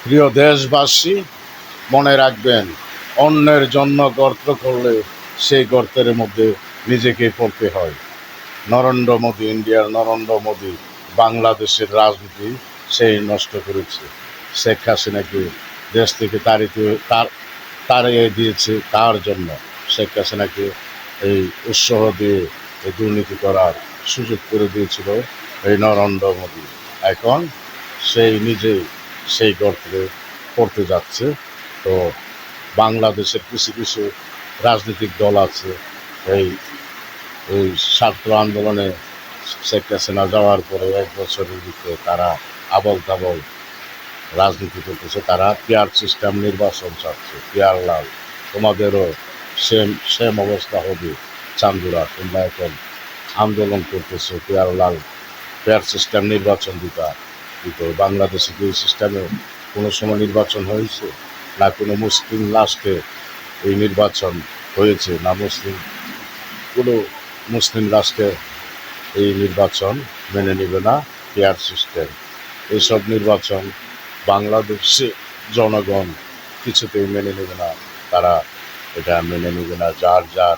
প্রিয় দেশবাসী, মনে রাখবেন, অন্যের জন্য গর্ত করলে সেই গর্তের মধ্যে নিজেকে পড়তে হয়। নরেন্দ্র মোদী, ইন্ডিয়ার নরেন্দ্র মোদী বাংলাদেশের রাজনীতি সেই নষ্ট করেছে। শেখ হাসিনাকে দেশ থেকে তাড়িয়ে দিয়েছে। কার জন্য? শেখ হাসিনাকে এই উৎসাহ দিয়ে এই দুর্নীতি করার সুযোগ করে দিয়েছিল এই নরেন্দ্র মোদী। এখন সেই নিজেই সেই গর্তে পড়তে যাচ্ছে। তো বাংলাদেশের কিছু কিছু রাজনৈতিক দল আছে, এই এই ছাত্র আন্দোলনে শেখ হাসিনা যাওয়ার পরে 1 বছরের ভিতরে তারা আবল তাবল রাজনীতি করতেছে। তারা পিয়ার সিস্টেম নির্বাচন চাচ্ছে। পিয়ার লাল, তোমাদেরও সেম সেম অবস্থা হবে। চান্দুরা, তোমরা এখন আন্দোলন করতেছে পিয়ার লাল, পেয়ার সিস্টেম নির্বাচন দিত। বাংলাদেশে কি এই সিস্টেমে কোনো সময় নির্বাচন হয়েছে? না কোনো মুসলিম লাস্টে এই নির্বাচন হয়েছে? না কোনো মুসলিম রাষ্ট্রে এই নির্বাচন মেনে নেবে না। পেয়ার সিস্টেম, এইসব নির্বাচন বাংলাদেশে জনগণ কিছুতেই মেনে নেবে না। তারা এটা মেনে নেবে না। যার যার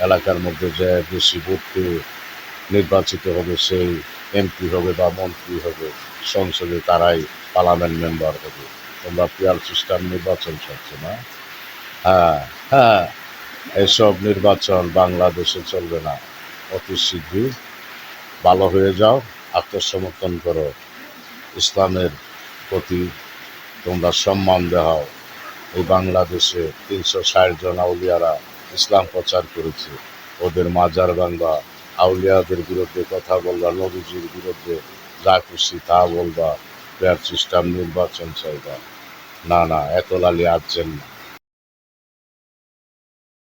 এলাকার মধ্যে যে বেশি ভোট পেয়ে নির্বাচিত হবে সেই এমপি হবে বা মন্ত্রী হবে, সংসদে তারাই পার্লামেন্ট মেম্বার হবে। তোমরা পিয়ার সিস্টেম নির্বাচন চাচ্ছ না? হ্যাঁ, হ্যাঁ, এসব নির্বাচন বাংলাদেশে চলবে না। অতি শীঘ্রই ভালো হয়ে যাও, আত্মসমর্পণ করো, ইসলামের প্রতি তোমরা সম্মান দেখাও। এই বাংলাদেশে 360 জন আউলিয়ারা ইসলাম প্রচার করেছে। ওদের মাজার ভাঙবা, আউলিয়াদের বিরুদ্ধে কথা বলবা, নবীজির বিরুদ্ধে যা খুশি তা বলবা, পেয়ার সিস্টেম নির্বাচন চাইবা। না, এত লালি আসছেন না।